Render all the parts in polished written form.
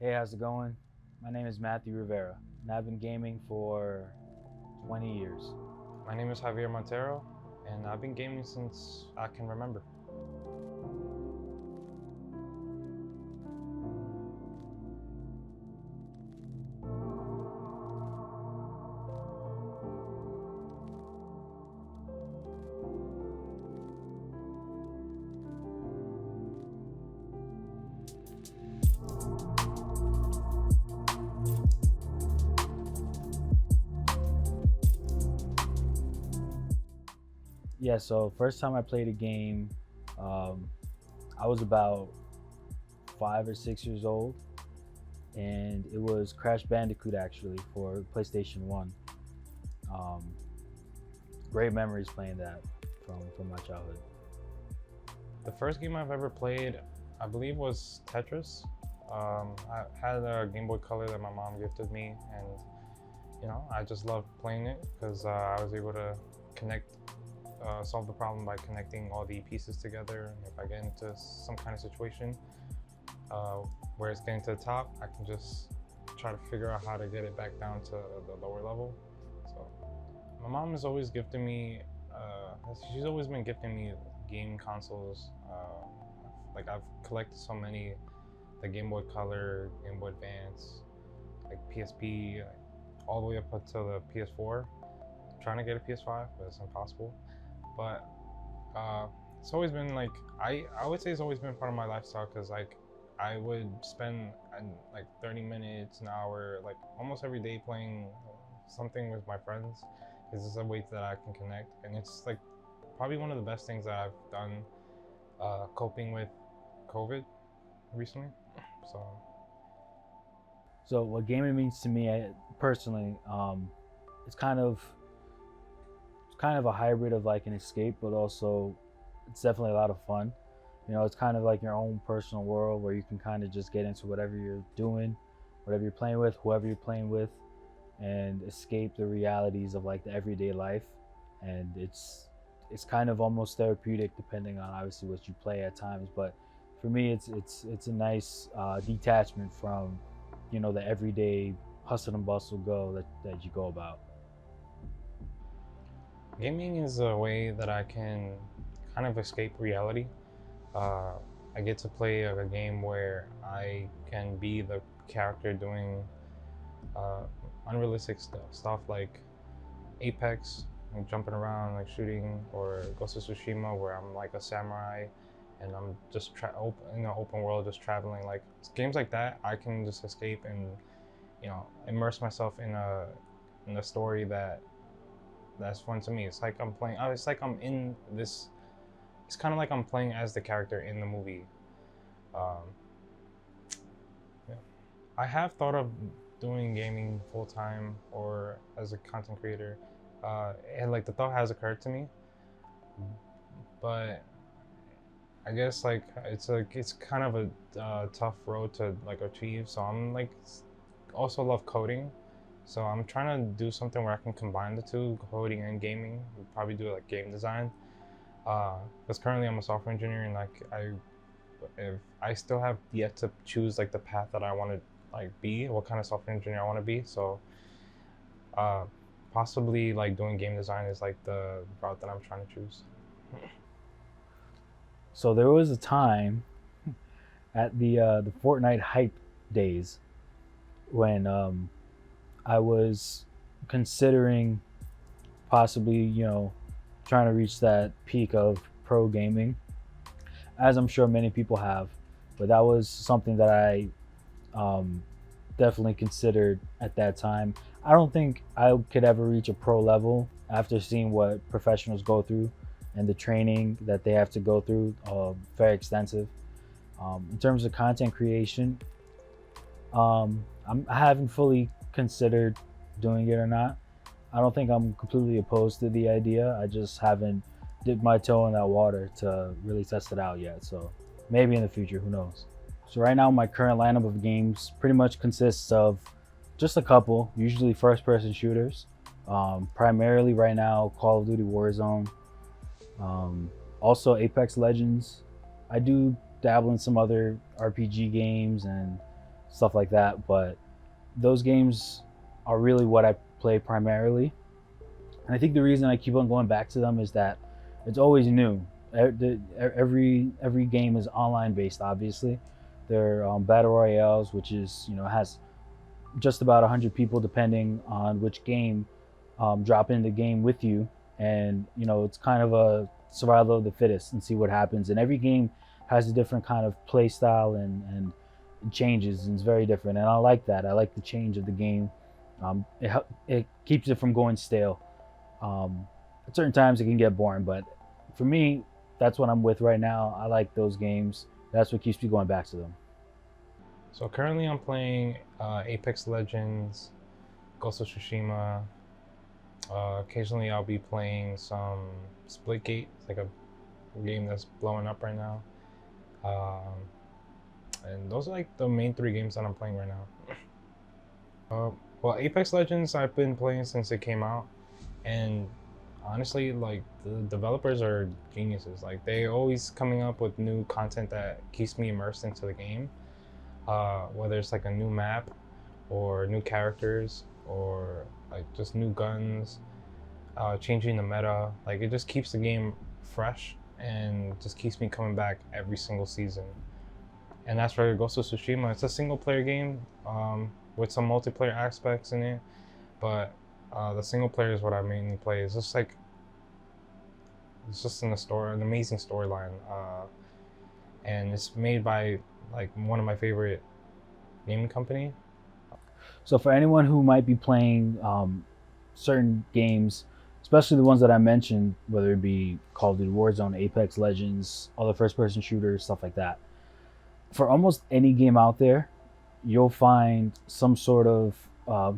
Hey, how's it going? My name is Matthew Rivera, and I've been gaming for 20 years. My name is Javier Montero, and I've been gaming since I can remember. Yeah, so first time I played a game, um, I was about 5 or 6 years old, and it was Crash Bandicoot actually for PlayStation 1. Um, Great memories playing that from my childhood. The first game I've ever played, I believe, was Tetris. I had a Game Boy Color that my mom gifted me, and I just loved playing it because I was able to connect, solve the problem by connecting all the pieces together. And if I get into some kind of situation uh, where it's getting to the top, I can just try to figure out how to get it back down to the lower level. So my mom has always gifted me. She's always been gifting me game consoles. Like I've collected so many, the Game Boy Color, Game Boy Advance, like PSP, like, all the way up until the PS4. I'm trying to get a PS5, but it's impossible. But it's always been like I would say it's always been part of my lifestyle because like I would spend like 30 minutes, an hour, like almost every day playing something with my friends. This is a way that I can connect, and it's like probably one of the best things that I've done coping with COVID recently. So So what gaming means to me personally, it's kind of a hybrid of like an escape, but also it's definitely a lot of fun. It's kind of like your own personal world where you can kind of just get into whatever you're doing, whatever you're playing with, whoever you're playing with, and escape the realities of like the everyday life. And it's kind of almost therapeutic depending on obviously what you play at times. But for me, it's a nice detachment from the everyday hustle and bustle go that you go about. gaming is a way that I can kind of escape reality. Uh, I get to play a game where I can be the character doing uh, unrealistic stuff like Apex, like jumping around, like shooting, or Ghost of Tsushima, where I'm like a samurai, and I'm just in the open world, just traveling. Like games like that, I can just escape and immerse myself in a story that's fun to me. It's like I'm playing. It's like I'm in this. It's kind of like I'm playing as the character in the movie. Um, yeah. I have thought of doing gaming full time or as a content creator, and like the thought has occurred to me, but I guess like it's kind of a tough road to like achieve. So I'm like also love coding, so I'm trying to do something where I can combine the two, coding and gaming. Probably do like game design. Because currently I'm a software engineer and like if I still have yet to choose like the path that I want to like be, what kind of software engineer I want to be. So uh, possibly like doing game design is like the route that I'm trying to choose. So there was a time at the Fortnite hype days when I was considering possibly trying to reach that peak of pro gaming, as I'm sure many people have. But that was something that I um, definitely considered at that time. I don't think I could ever reach a pro level after seeing what professionals go through and the training that they have to go through. Very extensive. In terms of content creation, I haven't fully considered doing it or not. I don't think I'm completely opposed to the idea. I just haven't dipped my toe in that water to really test it out yet. So maybe in the future, who knows? So right now, my current lineup of games pretty much consists of just a couple, usually first-person shooters. Primarily right now, Call of Duty Warzone. Also Apex Legends. I do dabble in some other RPG games and stuff like that. But those games are really what I play primarily. And I think the reason I keep on going back to them is that it's always new. Every game is online based. Obviously, they're battle royales, which is has just about 100 people depending on which game drop in the game with you, and it's kind of a survival of the fittest and see what happens. And every game has a different kind of play style and changes, and it's very different. And I like that. I like the change of the game. It keeps it from going stale. At certain times it can get boring, but for me, that's what I'm with right now. I like those games. That's what keeps me going back to them. So currently I'm playing Apex Legends, Ghost of Tsushima. Occasionally I'll be playing some Splitgate. It's like a game that's blowing up right now. And those are like the main 3 games that I'm playing right now. Well, Apex Legends I've been playing since it came out, and honestly, like, the developers are geniuses. Like, they always coming up with new content that keeps me immersed into the game. Whether it's like a new map or new characters or like just new guns, changing the meta. Like, it just keeps the game fresh and just keeps me coming back every single season. And that's for Ghost of Tsushima. It's a single player game with some multiplayer aspects in it, but the single player is what I mainly play. It's just like, it's just an amazing storyline, and it's made by like one of my favorite gaming company. So for anyone who might be playing certain games, especially the ones that I mentioned, whether it be Call of Duty Warzone, Apex Legends, other first-person shooters, stuff like that, for almost any game out there, you'll find some sort of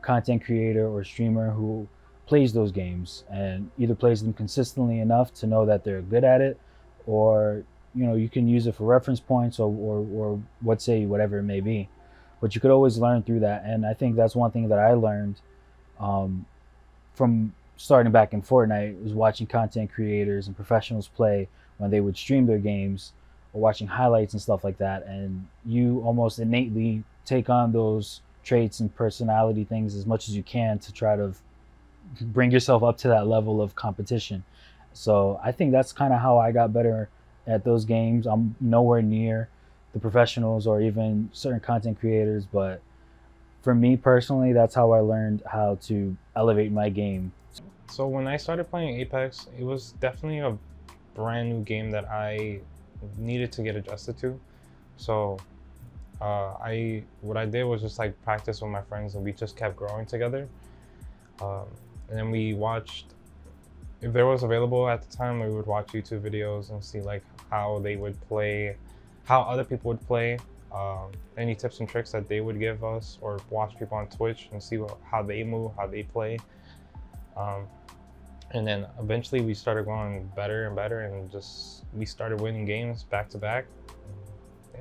content creator or streamer who plays those games and either plays them consistently enough to know that they're good at it, or you can use it for reference points or what say whatever it may be. But you could always learn through that, and I think that's one thing that I learned from starting back in Fortnite, was watching content creators and professionals play when they would stream their games, or watching highlights and stuff like that, and you almost innately take on those traits and personality things as much as you can to try to bring yourself up to that level of competition. So I think that's kind of how I got better at those games. I'm nowhere near the professionals or even certain content creators, but for me personally, that's how I learned how to elevate my game. So when I started playing Apex, it was definitely a brand new game that I needed to get adjusted to. So what I did was just like practice with my friends, and we just kept growing together. And then we watched, if there was available at the time, we would watch YouTube videos and see like how they would play, how other people would play, any tips and tricks that they would give us, or watch people on Twitch and see how they move, how they play. And then eventually we started going better and better, and just we started winning games back to back. Yeah.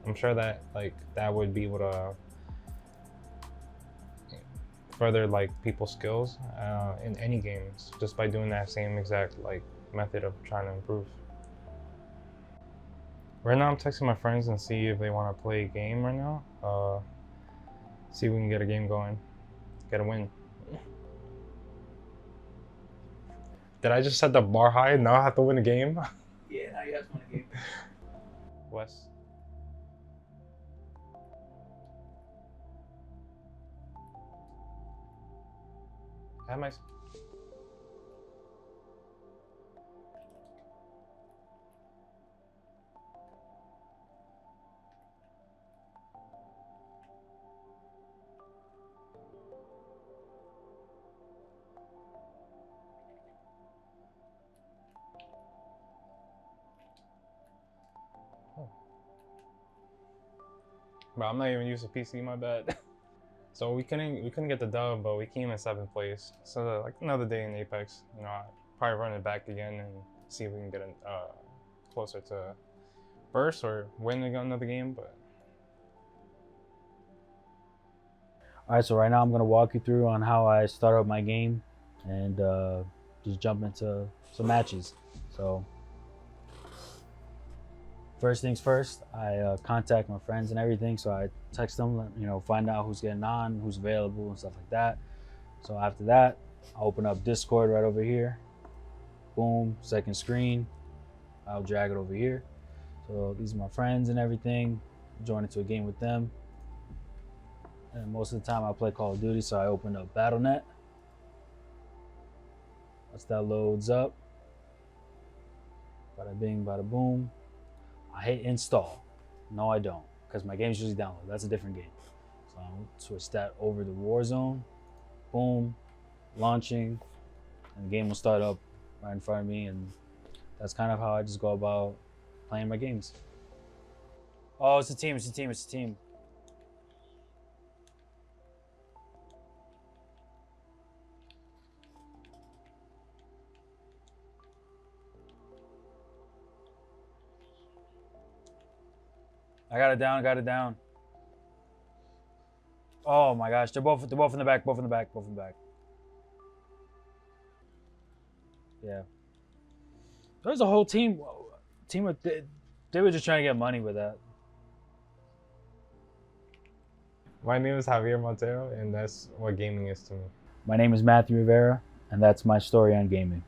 I'm sure that like that would be able to further like people's skills in any games, just by doing that same exact like method of trying to improve. Right now I'm texting my friends and see if they want to play a game right now. See if we can get a game going, get a win. Did I just set the bar high? Now I have to win a game? Yeah, now you have to win a game. Wes. I have my... Bro, I'm not even used to PC, my bad. So we couldn't get the dub, but we came in 7th place. So like another day in Apex, I'll probably run it back again and see if we can get closer to first or win another game. But all right, so right now I'm gonna walk you through on how I start up my game and just jump into some matches. So first things first, I contact my friends and everything. So I text them, find out who's getting on, who's available, and stuff like that. So after that, I open up Discord right over here. Boom, second screen. I'll drag it over here. So these are my friends and everything. Join into a game with them. And most of the time I play Call of Duty, so I open up Battle.net. Once that loads up, bada bing, bada boom. I hit install. No, I don't, because my game's usually downloaded. That's a different game. So I'll switch that over to Warzone. Boom, launching, and the game will start up right in front of me, and that's kind of how I just go about playing my games. Oh, it's a team, it's a team, it's a team. I got it down, got it down. Oh my gosh, they're both in the back, both in the back. Yeah. There's a whole team of, they were just trying to get money with that. My name is Javier Montero, and that's what gaming is to me. My name is Matthew Rivera, and that's my story on gaming.